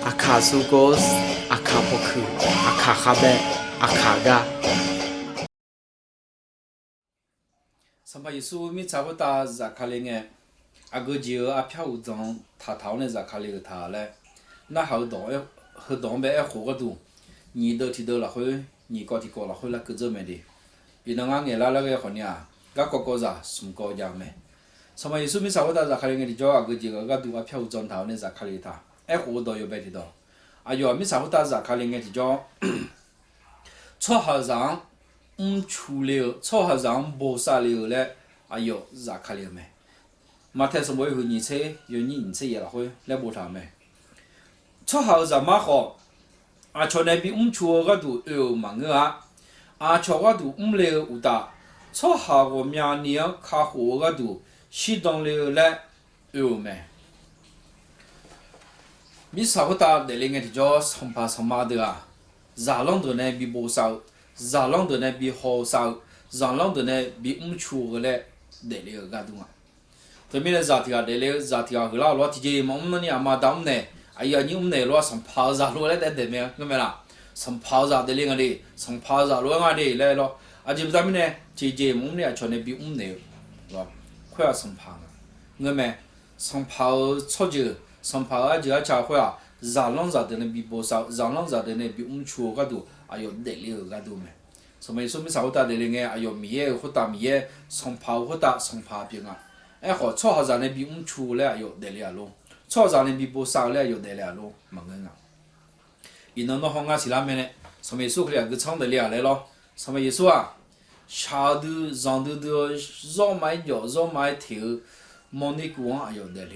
Akasugos, Akapoku, Akahabe, Akaga. Sampai isu mi capo ta zakali nge, ago jiu a pia uzong ta tao ne zakali ke ta le, na hao dong be ho个度，你都提到了会，你搞提搞了会了个这么的，比那个眼拉那个好呢，个个啥什么样没？Sampai isu mi capo ta zakali nge di jo ago jiu个度a pia uzong tao ne zakali ta, ho do yo be提到，ayo mi capo ta zakali nge di jo，错好上。出了，炒下让剥杀了嘞，哎呦，咋看了没？马太什么以后你车有你车也了会来剥杀没？炒下让马好，炒那边出个都有忙个炒个都来有大，炒下个明年开火个都适当了来有没？米啥个大的那个叫上爬上马的啊，咋啷的呢比剥杀？让人的呢比好少，让人的呢比出个嘞得了个东啊。这边的热天啊，得了热天啊，后来老天气嘛，我们呢嘛当呢，哎呀，你们呢老上泡热罗来得没？干没啦？上泡热的那个的，上泡热罗啊的来了，就不咱们呢，姐我们呢穿的比我们呢，是吧？快要上泡了，我们上泡炒酒，上泡就要吃会啊，让人热的呢比不少，让人热的呢比我们出个多。哎呦，得了个多没？什么说明啥？我打得了个？哎呦，米也好打米也，上泡好打上泡饼啊！哎好，炒好让你比我们出来又得了咯，炒让你比不少了又得了咯，没个啊！一弄到好啊，是哪面呢？什么说个厂得了来咯？什么意思啊？下头上头都绕买脚绕买头，毛你光哎呦得了，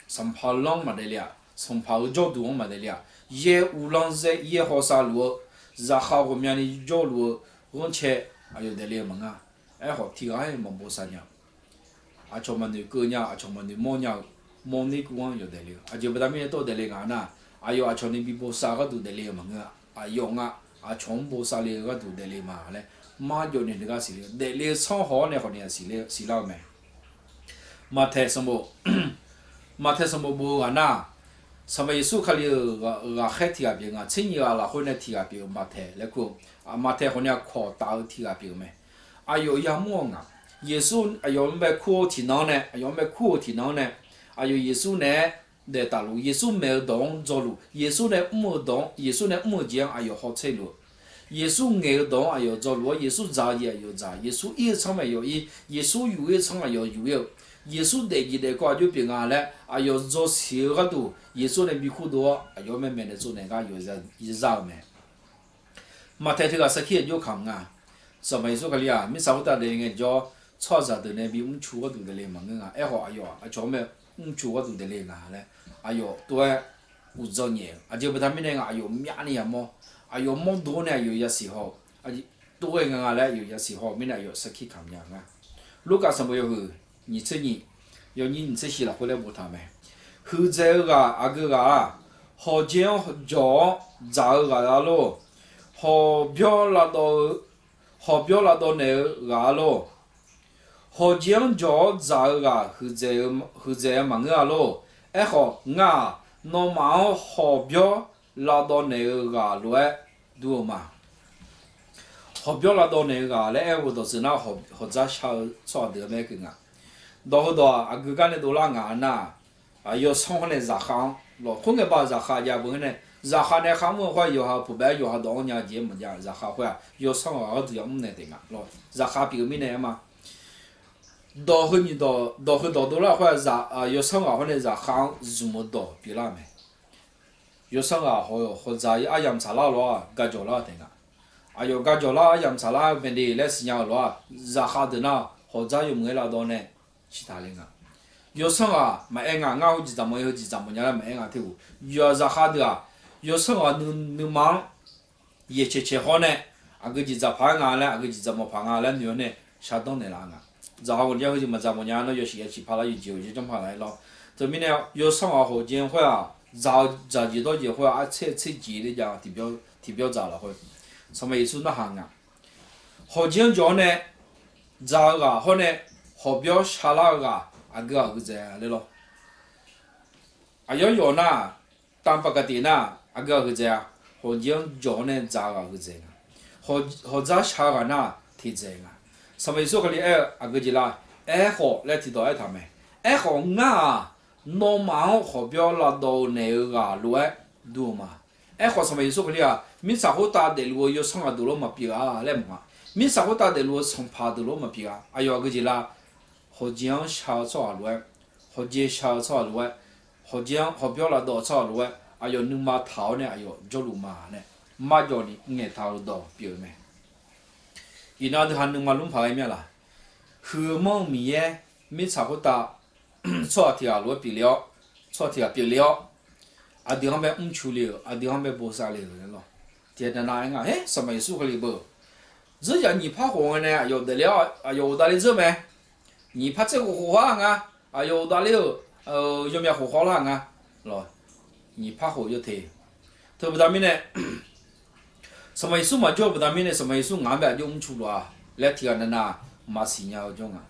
上泡浪没得了，上泡脚多没得了，也无浪热也好杀路。热好个面的脚路，而且还有得了门啊！哎好，天还没剥杀鸟，瞧么的狗鸟，瞧么的猫鸟，猫的光有得了，就不但面多得了个呐，瞧你比剥杀个都得了门啊！用全剥杀了个都得了嘛嘞，马叫你那个是了，得了厂好呢，好像是了没？马太什么？马太什么不啊呐？什么耶稣看了海提个边青年拉回来提个边马太来个马太好像靠大提个边没？要么耶稣要买苦提囊呢？要买苦提囊呢？耶稣呢在大路，耶稣没有动走路，耶稣呢没动，耶稣呢没讲好走路，耶稣没有动走路，耶稣扎也扎，耶稣一场没有一，耶稣有一场有。耶稣带起的瓜就平安了，做小个多，耶稣呢比苦多，慢慢的做那个有热没？马太这个是去就看啊，什么耶稣个里啊，没啥大的人叫炒热的呢比我们出个多的嘞嘛个啊，叫么出个多的嘞啊嘞，多有热年，就不他们那个明年么，么多呢有时候，多个人嘞有时候，明年是去看样啊，如果什么有你这你，要你这些了回来不他们，后在个好讲叫咋个咯，好表达到那个咯，好讲叫咋个后在嘛个咯，好那么好表达到那个咯，对嘛？好表达到那个嘞，我都是那好咋晓得没个啊？到后头个干的都那硬呐，要上来热行，混个把热行也不呢，热行呢行文化有下普遍有下当年节目讲热行会要上个都要唔来的啊，热行表面呢嘛，到后到了会热要上个会呢热行什么多比那没，要上个或者盐茶啦咯，干椒啦的啊，干椒啦盐茶啦本地来是样咯，热行的那或者有没啦多呢？其他人有时候买我就怎么有就怎么样来买头，要是好的有时候你忙，也切好呢，个就怎拍嘞，个就怎么拍嘞，牛呢，相当的啦然后然后就么怎么样了，有些去拍了就这么拍来了，这边呢有时候好见会早几多就会测几的讲提标早了会，什么意思那行好见着呢，早个好呢。好表下那个个在的咯，要呐，当不个的呢，个这样，好像叫呢咋个这样，好咋下个呢提这样，什么说个哩个就啦，好来提到他们，好啊，normal 好表拉到那个路多嘛，好什么说个哩啊，米啥好大的路有上个多了嘛比啊来嘛，米啥好大的路从爬的路嘛比啊，个就啦，好像下错路，好像下错路，好像好表拉到错路。你妈头呢？叫路嘛呢？妈叫你眼头到表没？伊那都喊你妈弄牌面啦。何梦米耶，没差不多，错条路比了，错条比了，地方被处理，地方被剥杀了咯。天天那样什么意思个哩不？只要你怕火呢，得了，大哩做没？你怕这个火花啊？大哩有没有火花了啊？咯。你怕火就退，退不到面呢，什么意思嘛？叫不到面呢？什么意思？俺们就出了啊，来提个那马西伢那种啊，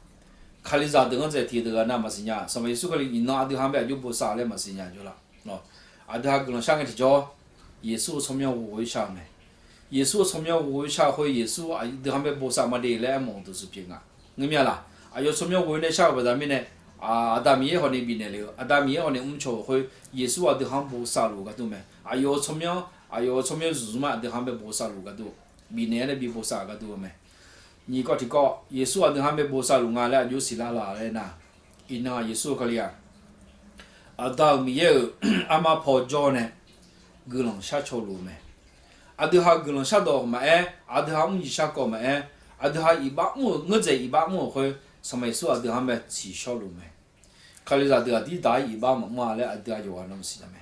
看你咋等在提这个那马西伢，什么意思？个哩，你那地方边就不杀了马西伢就了，喏，他可能想个提叫，耶稣从面无为下呢，耶稣从面无为下会耶稣地方边不杀嘛的来蒙都是平啊，你明啦？从面无为呢下不到面呢。阿达米也和你比那了，阿达米也和你瞧会，耶稣的行不杀路个都没，从面日嘛的行不杀路个都，比那的比不杀个都没。你讲提讲，耶稣的行不杀路啊嘞，就是啦嘞呐，因那耶稣个哩啊，阿达米也阿妈跑脚呢，个人下桥路没，的哈个人下到嘛的哈唔下高嘛的哈100亩，我在100亩会。什么时候的他们起小路没？看你咋的，你打100亩嘛嘞，的就完那么事了没？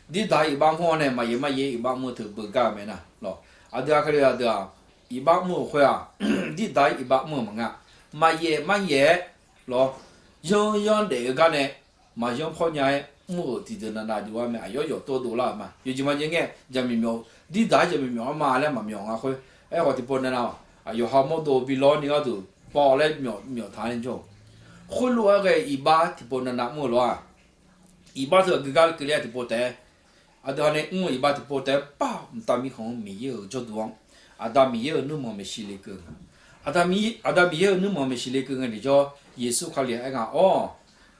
你打100亩呢，嘛也100亩头不干没呐，咯？看你咋的，100亩会你打100亩嘛嘛也，咯？样那个呢，嘛样跑伢亩的那就完没？要多了嘛，有几万人个，人民苗，你打人民苗嘛嘞嘛苗会，我的不能啦，好么多比老你个都。包来苗谈就，回路个100提波那么了，100头个来提波带，的呢100提波带把大米行米有做多，大米有那么没洗哩个，大米有那么没洗哩个你叫耶稣看哩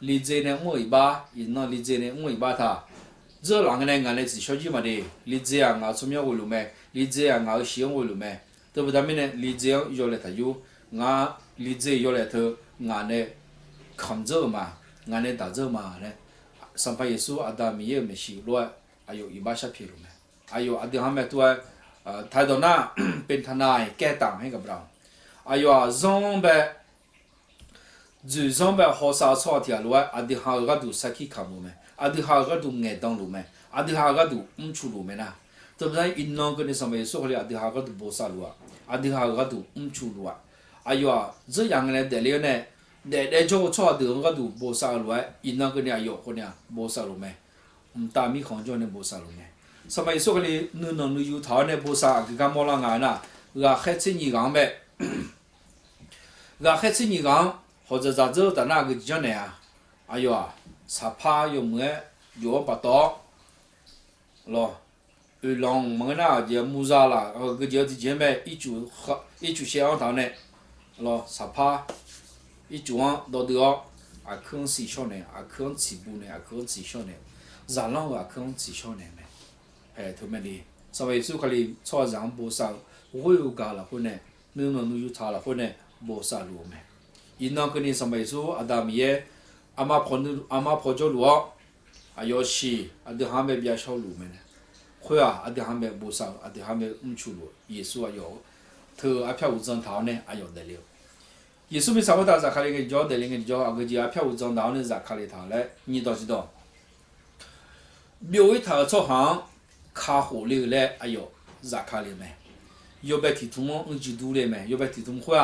你这呢100，那你这呢100他，这两个呢俺来只小鸡嘛的，你这样从面回路没，你这样西回路没，对不对面呢？你这样要来他有。理解要来头，俺呢扛着嘛，俺呢打着嘛呢，上班耶稣达米也没洗落，100下皮了没？的他们都抬到那变他那改当那个不着，上班好少草条路的哈个都杀起看路没？的哈个都挨当路没？的哈个都出路没呐？对不对？因那个你上班说了，的哈个都不杀路的哈个都出路这样个呢，得了呢，来做错的个都无杀路因那个呢或呢无杀路没，大米行叫呢无杀路没。什么说个哩，你有头呢无杀，个干么啦眼呐，害chết你讲呗，害chết你讲，或者咋走的那个叫呢啥怕有么有不到，咯。让么那就木啥啦，个叫的前面一组相头呢。咯，啥怕？一装到的可洗小呢，可起步呢，可起小呢，热浪可起小呢没？他们的，稍微说可哩，操场不少，我有干了混呢，你有他了混呢，不少路没？因那个你稍微说达米耶，阿妈跑着路要洗，的还没比较小路没呢？会的还没不少，的还没出路，也说要，头票无正头呢，要得了。耶稣没啥不大咋看那个教的那个教个就票务正道呢咋看的他嘞？你知道？庙里头做行卡火了嘞，咋看的没？要不提图么？就多了没？要不提图会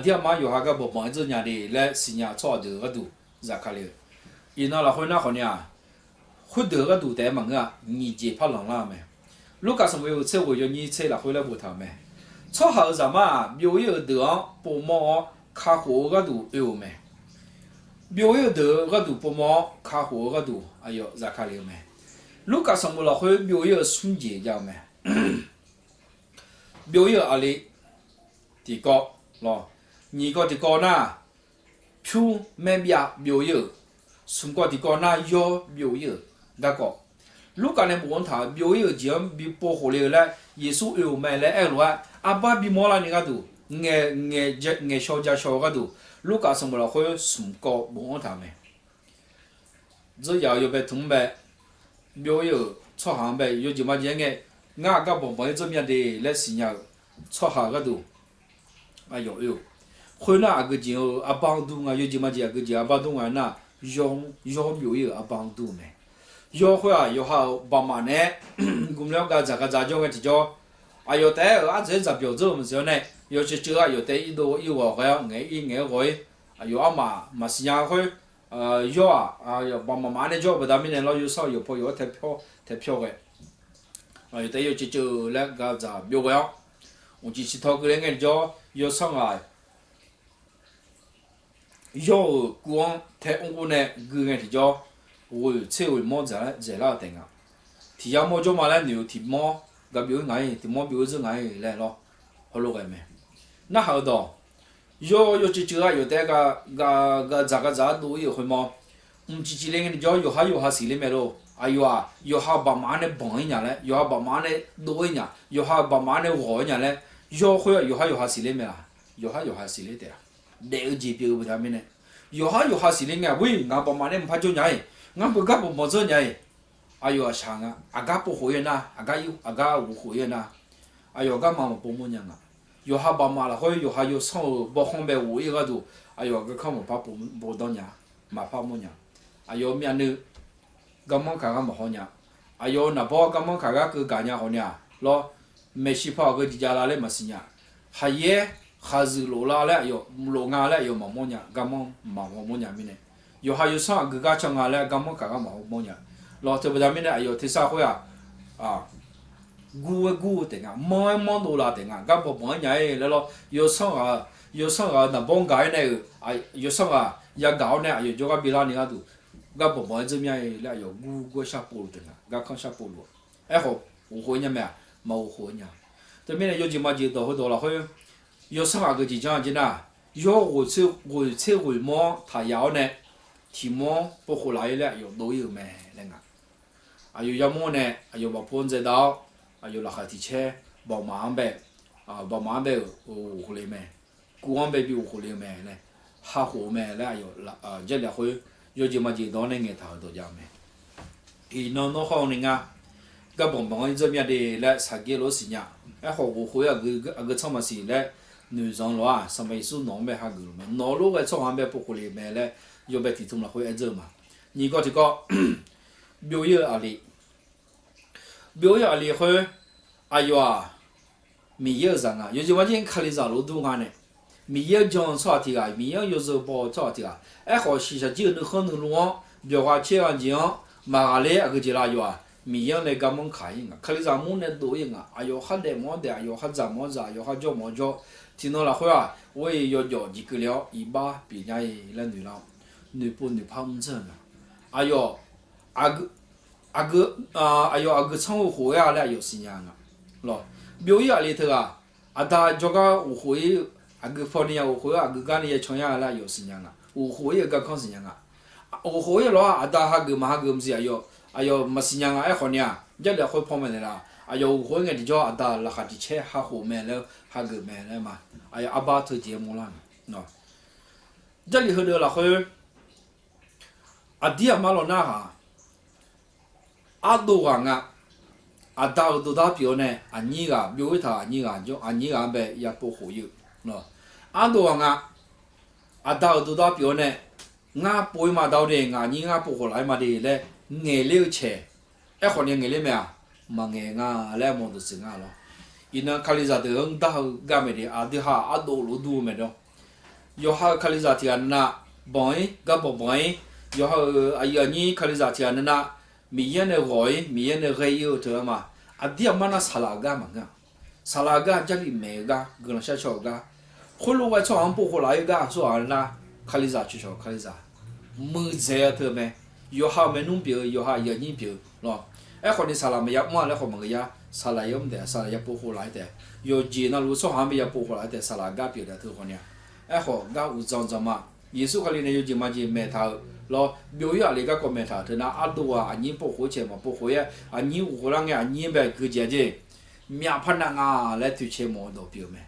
爹妈有个不帮着人家的来是人家操的个都咋看的？因那会那好呢，会得个都带门你接怕冷了没？如果是没有车，我要你车了回来不他没？操好什么？庙里得不忙。卡火个都有没？庙有头个都不忙，卡火个都咋看了没？卢卡什么了会表演瞬间叫咩？表演阿里提高咯，你个提高呢？票咩表演，中国提高呢要表演，那个。卢卡呢不他表演讲比保护了嘞，耶稣有咩嘞？哎罗啊，阿爸比莫拉你个都，眼小家小个都，卢卡什么了会中国不他们。只要有被通呗，表演出行呗，有就么讲个，俺个不这边的来新疆出行个都，啊有，回来个就阿帮助啊，有就么讲个就阿帮助啊那，要表演阿帮助咩？要会啊，要好帮忙呢，我们两个这个讲个就叫，啊要带啊这标准我们说呢，要去做啊要带一个个眼会，啊要阿嘛新疆会。要要帮忙买的叫不但明年老有少有跑有太票的，有的有就那个咋标个样，我就其他个人个叫要上来，要光太我呢个人就叫会车会毛在那等啊，提下毛就买来牛提毛个标眼提毛标是眼来咯，好路个没，那好多。要就啊，有的个咋都有会么？几年的叫有下谁里面咯？哎呦啊，有下把妈的帮一年嘞，有下把妈的多一年，有下把妈的活一年嘞，要会有下谁里面啦？有下谁里的啊？那个级别不他们呢？有下谁里面？喂，俺把妈的不怕就伢，俺不干不毛做伢，哎呦啊强啊！阿家不会呐，阿家无会呐，哎呦，干嘛不么样啊？有下爸妈了，或者有下有上不方便我一个都，哎呦个看我怕不到伢，嘛怕么伢，哎呦面呢，根本看看不好伢，哎呦那包根本看看个干伢好伢，咯，没西跑个地家来嘞没事伢，还也还是路拉嘞有路牙嘞有么么伢，根本么伢面呢，有下有上个家乡啊嘞根本看看么伢，咯特别咱们呢哎呦提社会啊，古定啊，忙多啦定啊，咁不忙伢诶，来咯，有上啊，那帮街呢，啊，有上啊，也搞呢，有就个比拉你个都，咁不忙这面诶，来有古下坡定啊，咁看下坡路，哎好，有会伢咩啊？冇会伢，这面呢有几嘛就到好多了，会有上啊个就讲真啊，要会车会忙，他要呢，提忙不回来了，有都有咩那个，啊有要么呢，有把盘子到。啊有那下提车，宝马呗，宝马呗有狐狸咩，古王呗比有狐狸咩嘞，哈货咩嘞有这俩会有就么就到那个头都讲咩，伊那好呢啊，个棒棒这边的来三几罗时呀，哎好我会个什么事嘞，女生咯啊，什么意思弄呗哈个嘛，弄路个创呗不狐狸咩嘞，有呗提通了会挨着嘛，你个这个表演阿里。表演里会，哎呦啊，没有人啊，有时我今看的上路都看呢，没有讲啥的啊，没有有时候包啥的啊，哎好其实就能很能乱，表话切完讲，马来那个就那有啊，没有那个门看应啊，看的上门那多应啊，哎呦还得么的，哎呦还怎么子，哎呦还叫么叫，听到了会啊，我也要几个了，一把别人那女郎，女怕唔正啊，哎呦，阿个唱舞会啊嘞有时间啊，咯，表演里头啊，他这个舞会，个放的舞会啊，个干的唱呀嘞有时间啊，舞会个看时间啊，舞会咯，他个唔是哎呦没时间啊，哎好呢，这里会旁边的啦，哎呦舞会个的叫他那下的车还后面了，还个面了嘛，哎呀阿爸头节目啦，喏，这里头的那会，第二马路那哈。多啊，到都到表呢，你个表一他，你个就你个呗也不忽悠，喏，多啊，到都到表呢，不会嘛到的，你不回来嘛的嘞，6车，哎好年了没啊？嘛来么都是咯，伊那卡里扎的到干么的的哈多路多么的，有哈卡里扎天那，帮个不帮，有哈哎呀你卡里扎天那。米烟的会，米烟的会有得嘛？dia mana salah ma ga salah ga jadi mega guna sha cho ga khulu wa cho ang po khula ga so an la khaliza chu cho khaliza mu ze te me yo ha me num bio yo ha ye ni bio lo 哎好你啥啦没呀？我来好么个呀？啥啦有么的？啥啦也不好来的。有钱那路上还没也不好来的，啥啦个别的头好呢？哎好，个有脏脏嘛。耶稣可里呢有钱嘛钱买头，咯表演里个个买头，他那阿多啊，你不花钱嘛不花呀，啊你无啷个你别个姐姐，面盘那啊来推钱么都表没。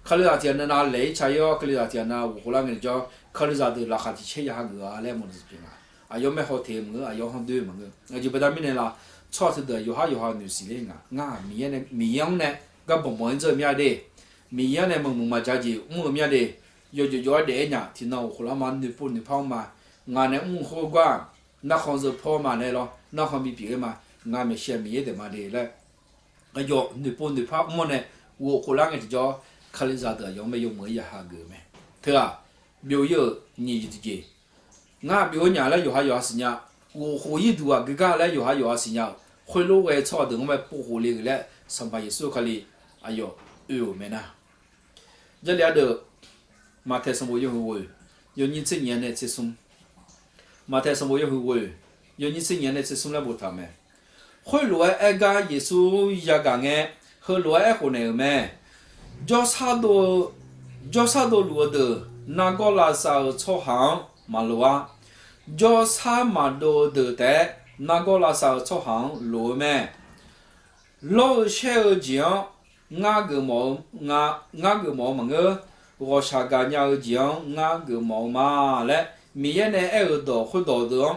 可里那天那来茶哟，可里那天那无啷个叫，可里那头拉下去吃一下个啊来么子平啊，啊要买好甜么个，啊要好对么个，我就不大明白啦。炒头的有哈牛是嘞啊，米样呢，个不忙着面的，米样呢嘛家己我面的。有的呢，听到后来嘛，女不女跑嘛，俺呢好管，那行是跑嘛来咯，那行比别个嘛，俺们先米的嘛的嘞，哎哟，女不女跑么呢？我后来个就叫看里啥的，要没有么一下个没，对吧？没有你就这，俺比如伢嘞有哈是伢，我活一度啊，这个嘞有哈是伢，回路外炒的我们不活的嘞，上班一手看里，哎哟，没呢，这俩的。马太生活有会有你这年的这送，马太生活有会有你这年的这送来不他们，会来爱个耶稣也讲个，和来爱河南们，叫啥都路的，那个拉萨操行马路啊，叫啥马路的带，那个拉萨操行路们，老小讲，俺个毛么个。我下个娘讲，俺个毛嘛嘞，明年的2到会到的，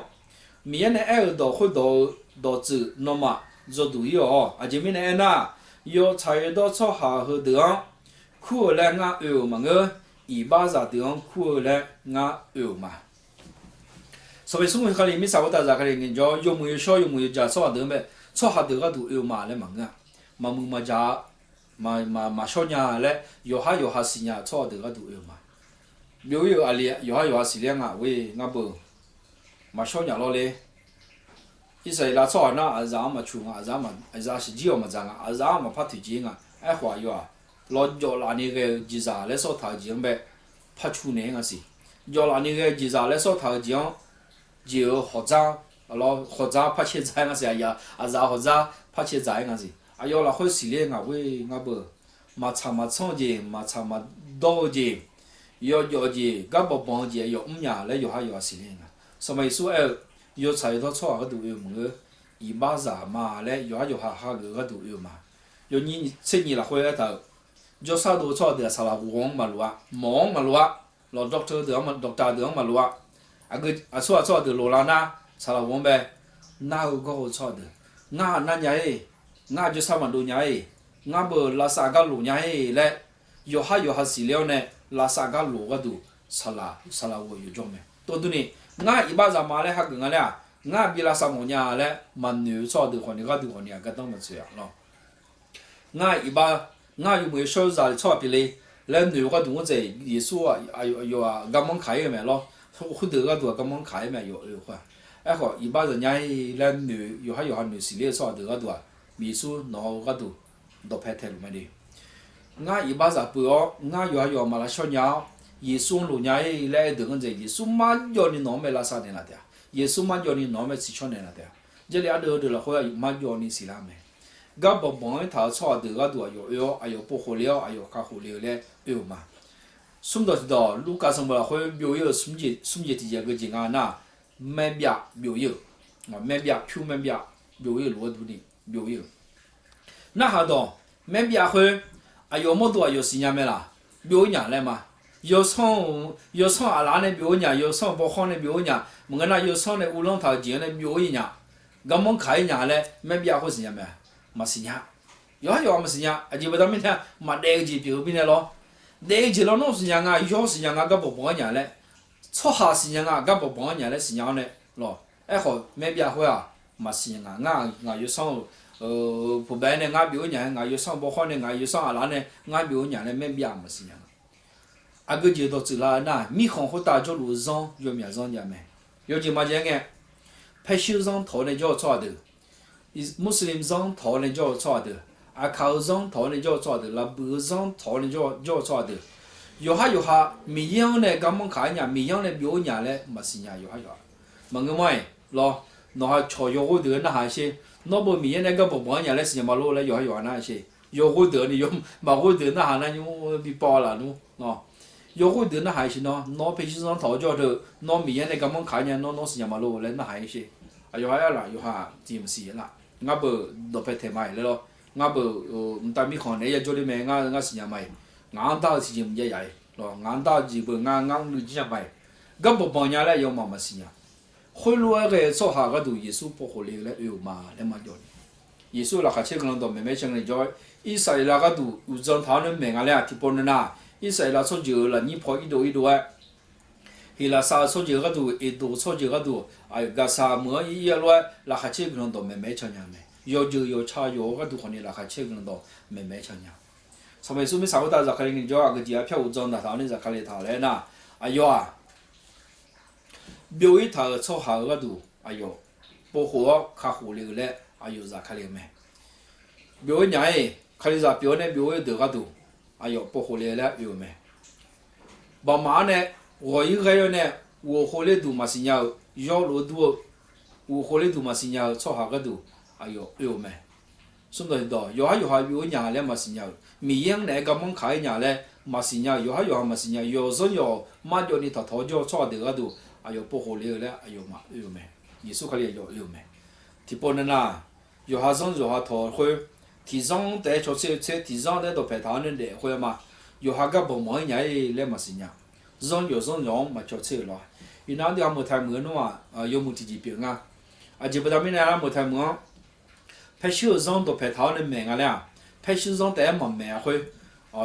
明年的2到会到走，那么这都有哦，而且明年呢，要参与到炒下后的，苦来俺有么个180的苦来俺有嘛。所以生活里面啥个大家可以人家有没有小有没有家炒的没，炒下的个都有嘛嘞嘛个，嘛家。嘛小伢嘞，有哈是伢炒的个都有嘛，有阿里有哈是两啊，喂俺不，嘛小伢老嘞，伊说拉炒那阿让嘛穷啊，阿让是只要嘛涨啊，阿让嘛怕推荐啊，爱花有啊，老叫那那个几啥来烧头钱呗，怕穷呢个是，叫那那个几啥来烧头钱，就学长，老学长怕钱财个是呀，阿让学长怕钱财个是。啊，要那会洗脸啊，喂，俺不，嘛长的，嘛长嘛刀的，要的，俺不帮的，要5年来要洗脸啊。什么说要菜到炒个都有么个，180嘛来要哈个都有嘛。要你吃你了回来头，要啥都炒的啥啦，忙嘛路啊，老doctor的嘛路啊，炒的罗兰呐，啥啦忙呗，哪有个好炒的，俺那伢诶。俺就3万多年诶，俺不拉萨个路年诶来，有哈饲料呢，拉萨个路个都啥啦我有种没，多多呢，俺180嘛嘞还跟俺俩，俺比拉萨么年嘞，蛮牛炒的和你个都和你个当么这样咯，俺有没有小啥的炒比嘞，来牛个都我在耶稣啊，有啊，俺们开没咯，后头个都俺们开没有话，哎好180年诶来牛有哈牛饲料炒的个都啊。秘书拿个都拍台路么的，俺180不要，俺要嘛那小鸟，耶稣路鸟诶来等个在，耶稣嘛要你拿没拉啥的那的，耶稣嘛要你拿没吃吃的那的，这俩都的了，后来嘛要你是哪没？俺不帮他炒的个都要不好了，卡好了嘞，有嘛？送到路加上不了，会没有送节这些个钱啊那，买表没有，买表去买表没有罗多的。没有，那哈多买别会，有么多有时间没啦？没有年来嘛？有厂阿拉的没有年，有厂包行的没有年，我们那有厂的乌龙头钱的没有一年，俺们开年嘞买别会时间没？没时间，要没时间，就不到明天没来得及，比如明天咯，来得及了弄时间啊，有时间啊，俺不帮年嘞，错下时间啊，俺不帮年嘞时间嘞，咯，哎好买别会啊。没时间啊，俺有上不办的，俺没有年，俺有上包行的，俺有上阿拉的，俺没有年的买别没时间。阿个就到走了那，米行和大家路上有面上家没？有就嘛讲个，拍手上讨的叫炒的，穆斯林上讨的叫炒的，阿考上讨的叫炒的，那北上讨的叫炒的，有哈，每样的咱们看人，每样的没有年的没时间有哈，问个么咯？那还炒药我头那还些那不米那个不帮人来是马路来摇那些，摇会得你摇马会得那还那就比包了喏喏，摇会得那还是喏，那平时上讨教头，那米那个么看人那是马路来那还些，摇下啦摇下真是啦，我不都拍太买了咯，我不唔但米看那也做的咩，我是买，俺到是就唔一样咯，俺到就不俺你只买，我不帮人来要嘛是呀。回路那个做下个都耶稣不合理了，有嘛那么叫，耶稣那个切个人都慢慢讲了叫，以色列那个都有张他们命啊了，提拨人呐，以色列出就了，你跑一度啊，伊拉啥出就个都一度出就个都，哎个啥么一来，那个切个人都慢慢讲样没，要就要差要个都和你那个切个人都慢慢讲样，上面说明啥个大家看你叫个dia票张的，他们在看里头来呐，哎哟啊。庙一头出下个度，哎哟，不好看火流嘞，哎哟，咋看了没？庙一年诶，看你咋庙呢？庙一头个度，哎哟，不好了嘞，有没？慢慢呢，我一个人呢，我火的度嘛是要绕路度，我火的度嘛是要出下个度，哎哟，有没？什么道理？摇下庙一年嘞嘛是要，米样呢个门开一年嘞嘛是要，摇下嘛是要，摇上摇，马叫你头叫出头个度。哎哟，不合理了，哎哟嘛，哎哟没，耶稣可里有没？提拨人呐，有下上有下头会，提上在出车，提上在都排他人来会嘛，有下个不忙人来嘛是呀，上有上让嘛出车了，伊那地还没太门了嘛，有没提病啊？就不他们那没太门，排修上都排他人命啊了，排修上在嘛命会，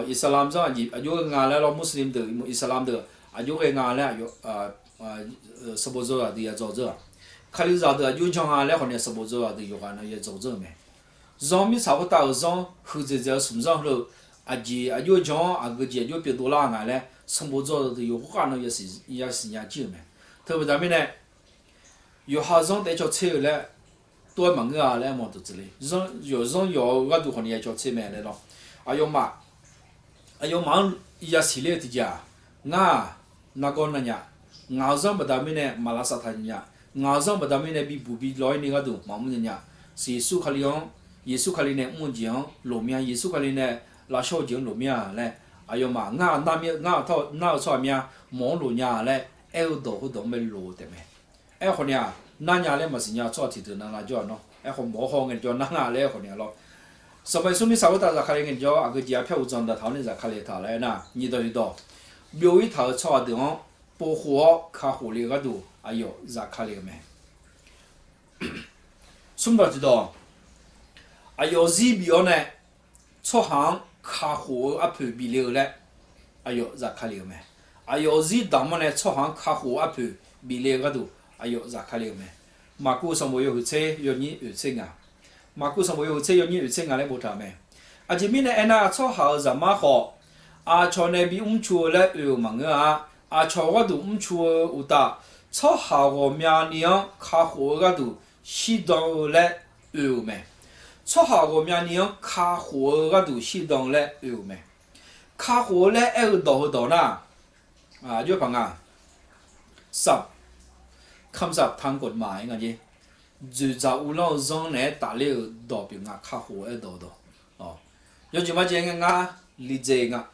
伊斯兰上有个伢来了穆斯林的，伊斯兰的，有个伢来有什么走啊都要走走，看你咋的有讲啊来好像什么走啊都有啊那也走走没，上面差不多上后头在送上头，有讲个节就别多啦啊嘞，什么走都有话那也是人家救没，特别咱们呢，有下上在叫车嘞，多门个啊嘞么都之类，上我都好像也叫车没来了，有嘛也系列的家，那个那呀。俺上不达米呢，马拉萨他人家，俺上不达米呢，比不比老那个都，马木人家，是耶稣克里样，耶稣克里呢木匠路面，耶稣克里呢拉小匠路面嘞，哎呦嘛，俺那面俺套那上面忙路面嘞，哎有多好多没路的没，哎好呢，那伢嘞么是伢做提头那叫喏，哎好冇好个叫那伢嘞好呢咯，上面说明啥个大家看嘞个叫啊个家票装的，他们在看嘞他嘞呐，你都庙一头错地方。不好看火力个度，哎哟，咋看了没？什么知道？哎哟，这边呢，出行看火盘比了嘞，哎哟，咋看了没？哎哟，这当么呢？出行看火盘比了个度，哎哟，咋看了没？马古上没有车，要你有车啊？马古上没有车，要你有车啊？来不着没？这边呢，那出行怎么好？从那边出来有门啊？朝个都唔出有打，朝下个明年开火个都西当来有没？朝下个明年开火个都西当来有没？开火来还有多少呢？就讲啊，10คำศัพท์ทางกฎหมายไงจี就在乌老上来打了代表啊开火的多多哦，有就嘛讲啊理解啊，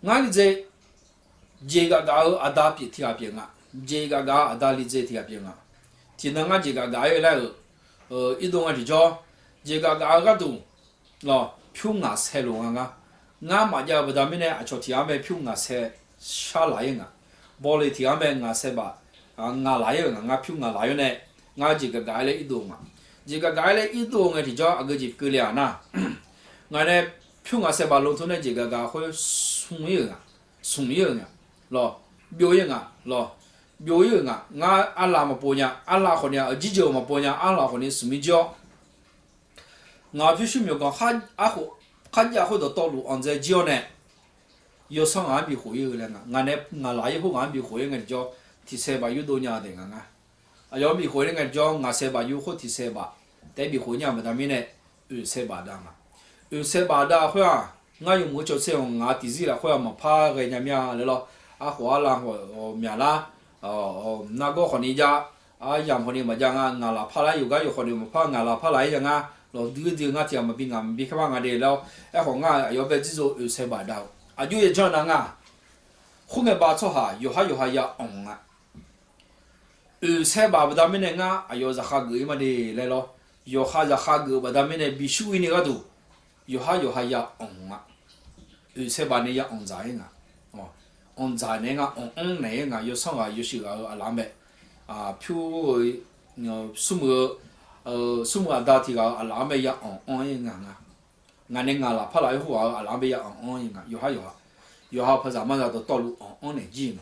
理解。jega ada pi tiga pianga jega ada li je tiga pianga tinanga jega yo la idonga di jo jega ga du lo pyu nga se lo nga ma ja ba da mi ne a cho tiga me pyu nga se sha la yin bo le tiga me nga se ba nga la yo nga pyu nga la yo ne nga jega le idonga jega le idonga di jo a ga ji ke lia na nga ne pyu nga se ba lo to ne jega ho sung yo nga lo biểu hiện nga Allah mà bồi nha Allah họ nhà ở chỉ mà bồi nha Allah họ nhà sumi cho nga phía sumi có khát nhà họ đó lu anh在教呢有上岸比会有了nga呢nga来以后岸比会nga cho thì xe ba yu do nhà de nga yo bi会nga cho nga xe ba yu ho thì xe ba tại bi会nhà mà ta mi ne xe ba da nga xe ba da hoa nga yu mo cho xe nga thì gì là hoa mà pha cái nhà mía了咯。花啦，面啦，那个和你家 yang honi ma janga ngala phala yoga yo honi ma pha ngala phala janga lo du nga tia ma bi nga bi kha nga de lo ho nga yo be ji zo se ba da a ju ye chana nga khu nge ba cho ha yo ha ya ong nga se ba ba da me ne nga ayo za kha ge ma de le lo yo ha za kha ge ba da me ne bi shu ni ga du yo ha ya ong nga se ba ne ya ong za nga ong za ne nga ong ne nga yo song ga yo shi ga a la me 표 수무 수무 안다티가 알람에 야 엉엉인가 나네 나라 팔라이 후아 알람에 야 엉엉인가 요하 파자마자도 떨루 엉엉네 지마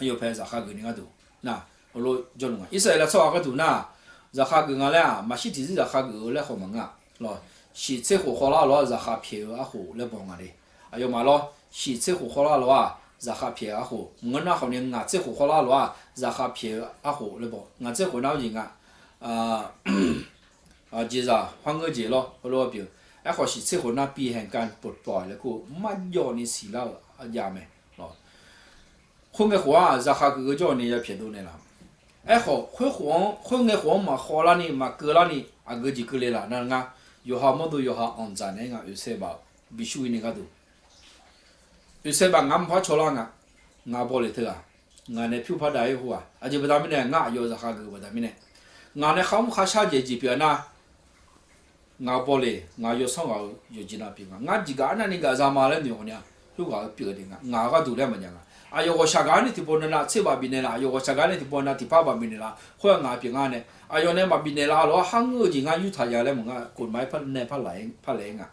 요 패자 하그니가도 나 올로 저는가 이스라엘 서가도 나 자하그가라 마시티지 자하그래 호망아 로 시체호 호라로 자하피아 호 레봉아리 아요 말로 시체호 호라로 zaha pie a ho ngona ho ne nga tse ho hola lo zaha pie a ho le bo nga tse ho na ji nga ji za hwang ge ji lo lo bi a ho shi tse ho na bi hen kan pot po le ko ma yo ni si la a ya me lo ho nge ho zaha ge jo ni ya pie do ne la a ho ho nge ho ma ho la ni ma ge la ni a ge ji ge le la na nga yo ha mo do yo ha on za ne nga yu se ba bi shu ni ga do yu se ba ngam pha chola nga bo le tha nga ne phu pha dai hu a ji ba da mi ne nga yo za ha ge ba da mi ne nga ne kham kha sha je ji pi na nga bo le nga yo song ga yo ji na pi nga ji ga na ni ga za ma le ni ho nya hu ga pi de nga ga du le ma nya a yo go sha ga ni ti bo na che ba bi ne la yo go sha ga ni ti bo na ti pa ba mi ne la ho nga pi nga ne a yo ne ma bi ne la lo hang ge ji nga yu tha ya le mo nga ko mai pha ne pha lai nga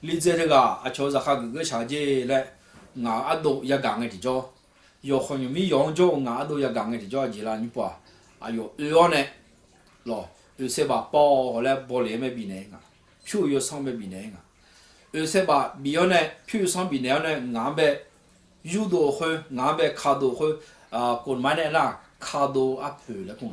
li je de ga a cho za ha ge cha je le nga a do ya ga nge ti jo yo ho ni mi yong jo nga a do ya ga nge ti jo ji la ni pa a yo ne lo yu se ba po le bo le me bi ne nga phu yo song me bi ne nga yu se ba bi yo ne phu song bi ne ne nga be yu do ho nga be kha do ho ko ma ne la kha do a phu le ko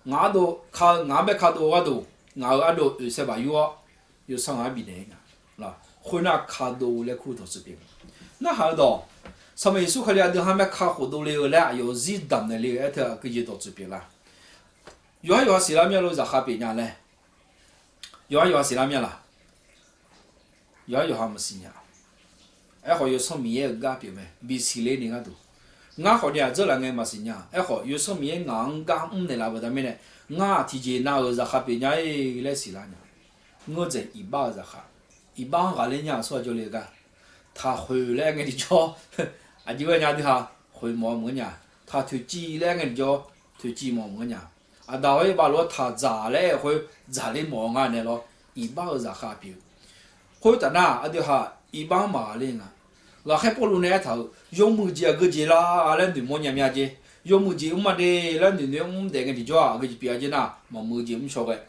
nga do kha nga be kha do wa do nga a do yu se ba yo song a bi ne nga là hồi nào khá đồ là khu thổ sự biến, nó hay đó, sau này số khai là được hai mấy khá hồ đồ là lại có gì đam này là thì cái gì thổ sự biến là, có xí làm gì là khá biến nhà này, có xí làm gì là, có ham xí nhà, có sau này cái biến mà bị xí lên những cái đồ, ngã họ nhà rất là nghe mà xí nhà, có sau này ngang ngang này là vậy này, ngã thì chỉ nào là khá biến nhà là xí làm nhà, ngõ在一半是哈。一般个人家说就那个，他回来个的叫，啊，几个人的哈回毛么呢？他推鸡来个的叫推鸡毛么呢？啊，到尾把罗他炸来回炸的毛啊呢咯，一般是哈标，回到那啊的哈一般嘛嘞啊，那还不如那头用木鸡个鸡啦，啊，咱对么年面鸡，用木鸡嘛的，咱对那个的叫个鸡别鸡呐，木鸡说个。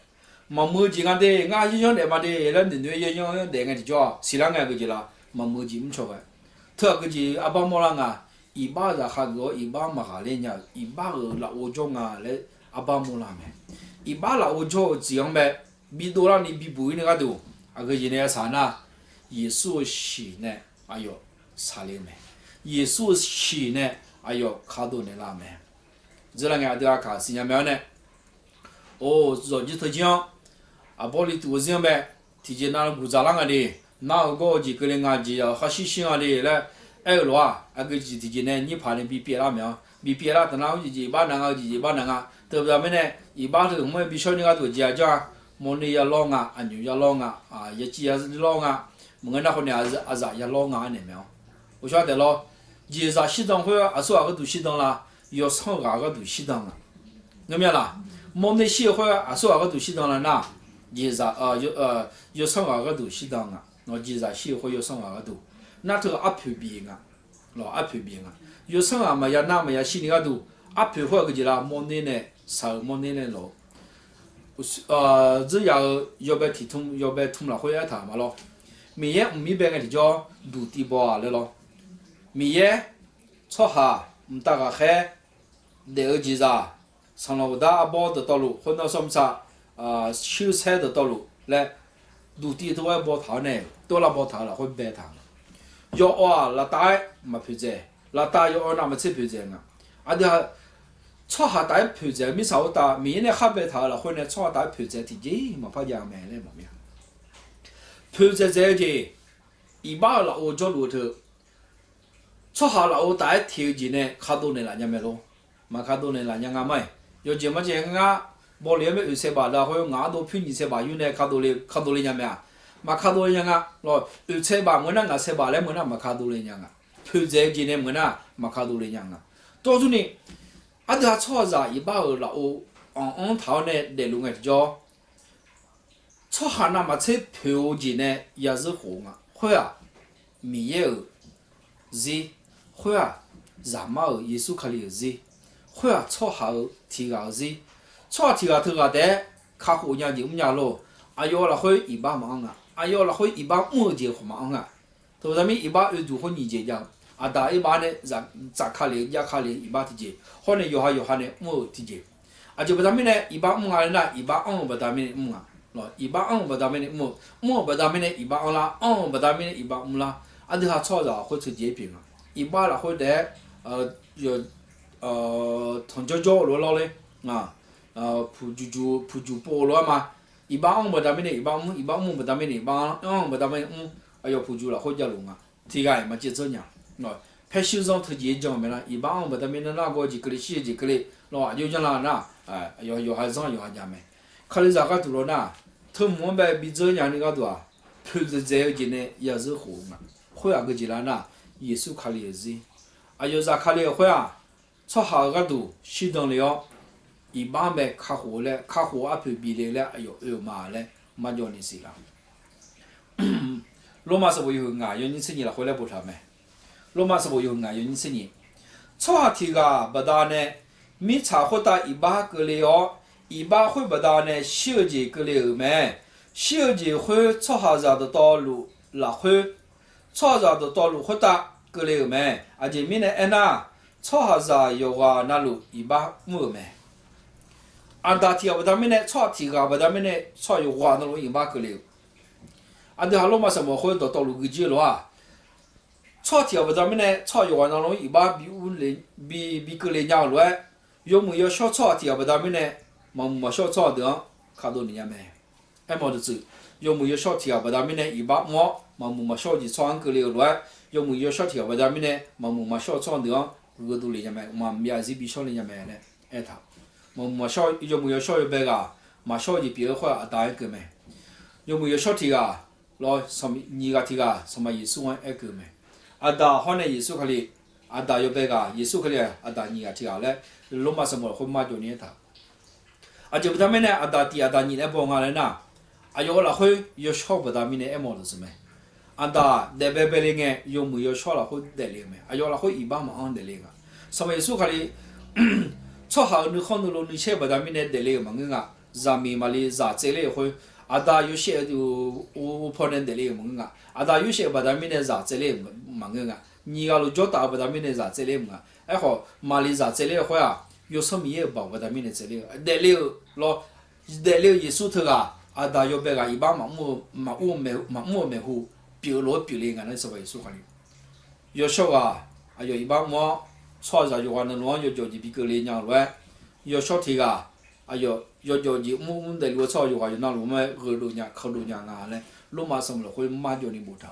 mà mưa chỉ ngàn thế ngã chỉ cho để mà để lên đến nơi yêu để ngay thì cho xí lăng ngay cái gì là mà mưa chỉ không cho vậy thưa cái gì à bao nhiêu lăng à ít ba là khác rồi ít ba mà hà lên nhà ít ba là ô châu à lấy à bao nhiêu lăng mẹ ít ba là ô châu chỉ ông mẹ bị đô la ni bị bùi này cái đồ à cái gì này sao na Giêsu xí này ayo sao lên mẹ Giêsu xí này ayo khá đồ này làm mẹ giờ là ngày đó cả xin nhà mẹ này ô rồi như thời gian à bỏ đi tu riêng bé thì chỉ nào cũng giả lăng đi nào có gì cái này gì à họ xí xí đi là ai lo à cái gì thì chỉ này như phải bị bịa làm nhau bị bịa là nào gì ba nàng à từ giờ mới này ý ba thì mới bị sao như cái tuổi già cho món này ya long à anh nhiều ya long à ya chỉ ya long à mọi ngườiคนเนี่ยอาจจะya long à này mèo 我晓得咯gì ra西藏会啊说个都西藏啦要上个都西藏啦有没有啦món này西会啊说个都西藏啦那 gì ra yo sang ga do shi dang a no ji ra shi ho yo sang ga do na to a phu bi nga lo a phu bi nga yo sang a ma ya na ma ya shi ni ga do a phu ho ga ji la mo ne sa mo ne lo zhe ya yo ba ti tum la ho ya ta ma lo mi ye mi be nga ti jo du ti bo a le lo mi ye cho ha ta ga he de ji ra sang lo da bo de to lu ho na som sa 修车的道路来，陆地都要包头呢，多了包头了会白糖。要啊，那大没赔债，那大要那么才赔债啊。啊的，错下大盘在没啥大，明年下半他了，或者错大盘在提前嘛，怕养买来嘛咩？盘在在的，一把了我脚路头，错下了我大条件呢，卡多呢人家没咯，嘛卡多呢人家俺买，有这么这个。บ่เลยไม่อุเสบาดาเฮงาโดพินิเสบาอยู่ในคาโดเลยังแม่มาคาโดเลยังอ่ะรออุเสบาเหมือนน่ะเสบาแล้วเหมือนน่ะมาคาโดเลยังอ่ะผู้เจจีเนี่ยเหมือนน่ะมาคาโดเลยังอ่ะตัวจุนี่อันเดียชอซาอีบ้าเราอ่อนเท้าเนี่ยเดลุงไงจ้อชอหานามาเชผู้จีเนี่ยยาซึหงอ่ะเฮ้ยมีเยอะจีเฮ้ยจามาเยซูคริสต์จีเฮ้ยชอหาที่กาจี错提个头个的，卡户娘就娘咯，哎哟了会一把忙啊，哎哟了会一把木节好忙啊，头上面一把就会你节讲，啊大一把呢咋卡哩呀卡哩一把提节，后呢有哈呢木提节，啊就不他们呢一把木啊呢一把不他们木啊，咯一把不他们的木不他们的一把啦，不他们的一把木啦，啊这下错着会出节饼啊，一把了会的有同脚罗嘞啊。普就菠萝嘛，一把不他们的，一把木不他们的，一把不他们哎呦普就了，好家龙啊，这个嘛就这样，喏，拍手上头几张没啦，一把不他们的那个几个哩，写几个哩，喏，就这样啦，哎，有还上有还家没，看你咋个做了呢？头毛白比这样的个多啊，头子这有几呢也是红啊，会啊个几啦呢，耶稣卡里是，哎呦咋卡里会啊，错好个多，适当了。一般呗，卡火嘞，卡火啊，配比例嘞，哎呦妈嘞，妈叫你死了。罗马是不有啊？有你吃你了，回来不长没？罗马是不有啊？有你吃你。错题个不大呢，没查获到一把个了哦，一把会不大呢，小节个了没？小节会错下子的道路，拉会错下的道路获得个了没？而且明呢，哎那错下子有个那路一把没没？安达提阿不达米呢，错提个不达米呢，错有话那路一把个了。安达哈罗马什么会到道路个接了啊？错提阿不达米呢，错有话那路一把比个了样路哎，有没有小错提阿不达米呢？没小错的，看到你家没？哎没得走，有没有小提阿不达米呢？一把没小的错个了路哎，有没有小提阿不达米呢？没小错的，个都了家没？没也是比小了家没呢？哎他。没小有没有小一百个，没小的别话啊打一个没，有没有小提个，老什么你个提个什么耶稣玩一个没，啊打好呢耶稣可里，啊打一百个耶稣可里啊打你个提个嘞，罗马什么会马就你他，啊就不他们呢啊打第啊打你那帮俺呢，啊有了会有小不他们呢爱么子是没，啊打那边边里个有没有小了会得里没，啊有了会一般嘛安得里个，什么耶稣可里。错好你看到了你切不达米呢得了嘛个，咱们嘛哩咱这里会，啊达有些就我怕人得了嘛个，啊达有些不达米呢咱这里嘛个，你个路脚大不达米呢咱这里嘛，哎好嘛哩咱这里会啊，有什么也不达米呢这里，得了咯，得了耶稣头个，啊达有别个一般嘛我没户，比如个那是为耶稣可哩，有小个，啊有一般么。错着有话能乱有叫你比个里样乱，有小提个，哎哟，有叫你我的路错有话有那路么二路样靠路样啊嘞，路嘛什么了会马叫你不着，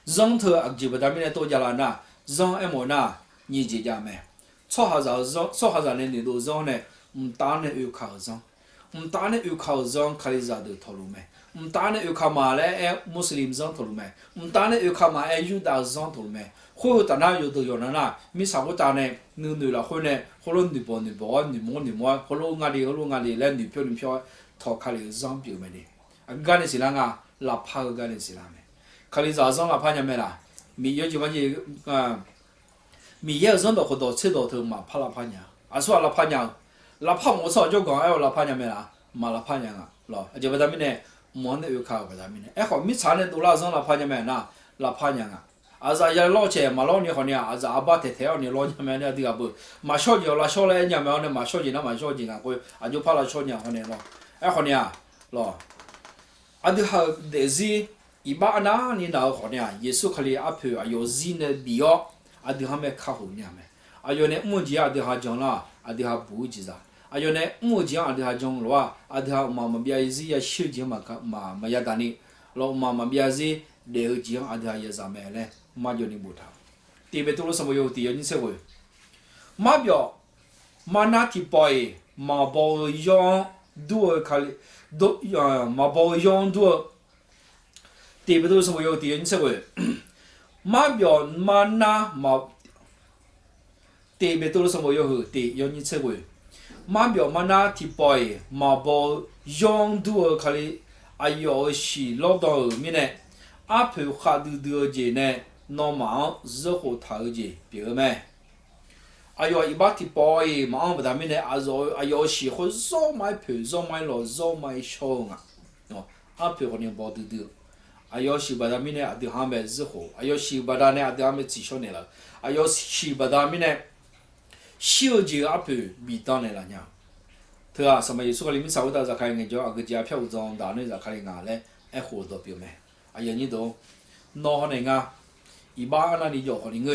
人头啊基本上面多家了那，人哎么那你这家没，错下着人错下着呢你都人呢，打呢有靠人，打呢有靠人，看你咋都套路没，打呢有靠马来哎穆斯林人套路没，打呢有靠马哎犹太人套路没。会打那有的有人呐，没啥个打呢，女了会呢，后来女包，后来俺的来女票，他看了上表没的，啊，干的是啷个，拉帕个干的是啷个，看你早上拉帕伢没啦，没有就把你没有人到活到车到头嘛，怕拉帕伢，啊说拉帕伢，拉帕我操就讲哎拉帕伢没啦，嘛拉帕伢啊，咯，就把他们呢，没那有看把他们呢，哎好，没查呢都拉上拉帕伢没啦，拉帕伢啊。啊，咱也老钱嘛，老年好呢，啊，咱阿爸太太呢，老年们呢，这个不，嘛小姐啦，小来年们呢，嘛小姐呢，会，啊就怕了小年好呢咯，哎好呢，咯，啊就好，但是一般那你那好呢，耶稣可里阿婆啊，有人呢必要，啊就他们看好呢没，啊有呢目前啊就哈讲啦，啊阿迪哈不记啥，阿有呢目前阿迪哈讲了话，阿迪哈妈别是也修剪嘛也干的，老妈别是留剪阿迪哈也啥么嘞，嘛就你不他，特别多了什么有第二你才会，嘛表嘛那提包诶，嘛包样多卡里都嘛包样多，特别多什么有第二你才会。马表马那马，特别多了什么要后的要你测绘，马表马那提包诶，马包样多卡里，啊要是老到后面呢，阿婆哈都多节呢，那忙日后头节，别个咩？啊要一把提包诶，忙不他们呢，啊要是会绕买婆绕买老绕买小啊，哦，阿婆可能包多多。啊要是把他们呢，阿对他们日后，啊要是把他呢，阿对他们至少呢了，啊要是把他们呢，小节阿婆味道呢了呢，对啊，什么意思？个里面稍微到在看研究啊个家票装大呢在看里牙嘞，哎活到表面，啊有你都，孬可能啊，一把那里就可能个，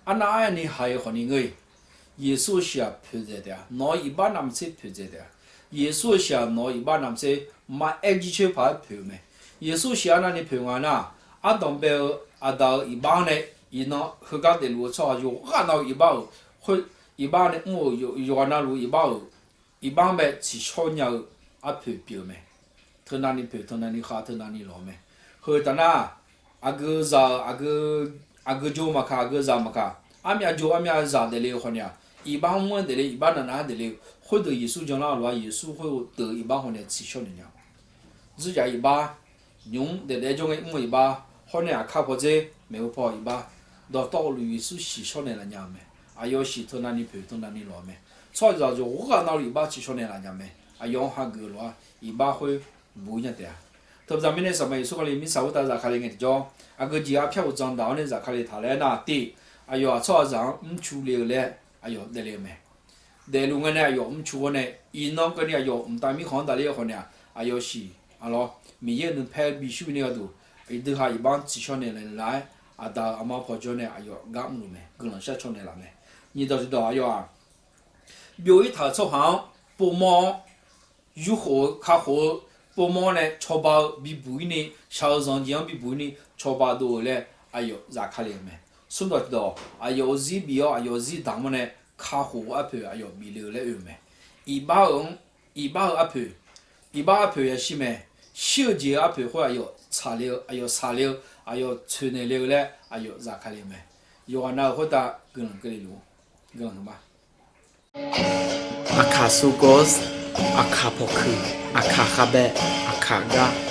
啊那呢还有可能个，耶稣是啊표제的，孬一把남새 표제的，耶稣是啊孬一把남새买爱几千块票没？耶稣写那里平安呐，阿当被阿到一帮呢，伊那后家的路操就阿到一帮，会一帮呢我有那路一帮呗去小鸟阿皮表没，他那里皮他那里哈他那里老没，后头那阿个啥阿个就嘛卡阿个啥嘛卡，阿面就阿面啥的了好呢，一帮我的了一帮人哪的了，会得耶稣讲那路耶稣会得一帮好呢去小鸟，只家一帮。用的那种的我一把，好像也看不着，没有跑一把，到道路也是洗小的那样没，啊要洗头那里陪头那里老没，操着就我看到一把洗小的那样没，啊用下个了一把会不一样的啊，特别咱们那什么，说个里面稍微到在看里个叫，啊个几啊票长到呢在看里他来拿的，啊哟操着处理了，啊哟得了没，得了个呢哟处呢，一弄个呢哟大米看到了后呢，啊要洗，啊咯。每year能拍必须那个都，一头下一帮至少呢人来，啊到阿妈婆家呢，哎哟，俺们没，可能下车呢了没，你都知道哎哟啊，有一套操行，不忙，如何卡好，不忙呢，超包比不呢，小上江比不呢，超包多嘞，哎哟，咋卡嘞没，说到知道，哎哟，是比啊，哎哟是当么呢，卡好阿婆，哎哟，比流嘞有没，一把阿婆，一把阿婆也是没。小节阿婆或有茶料，还有茶料，还有川内料嘞，还有啥卡料没？有那或者个人个里路，个人嘛。阿卡苏戈斯，阿卡波克，阿卡哈贝，阿卡嘎。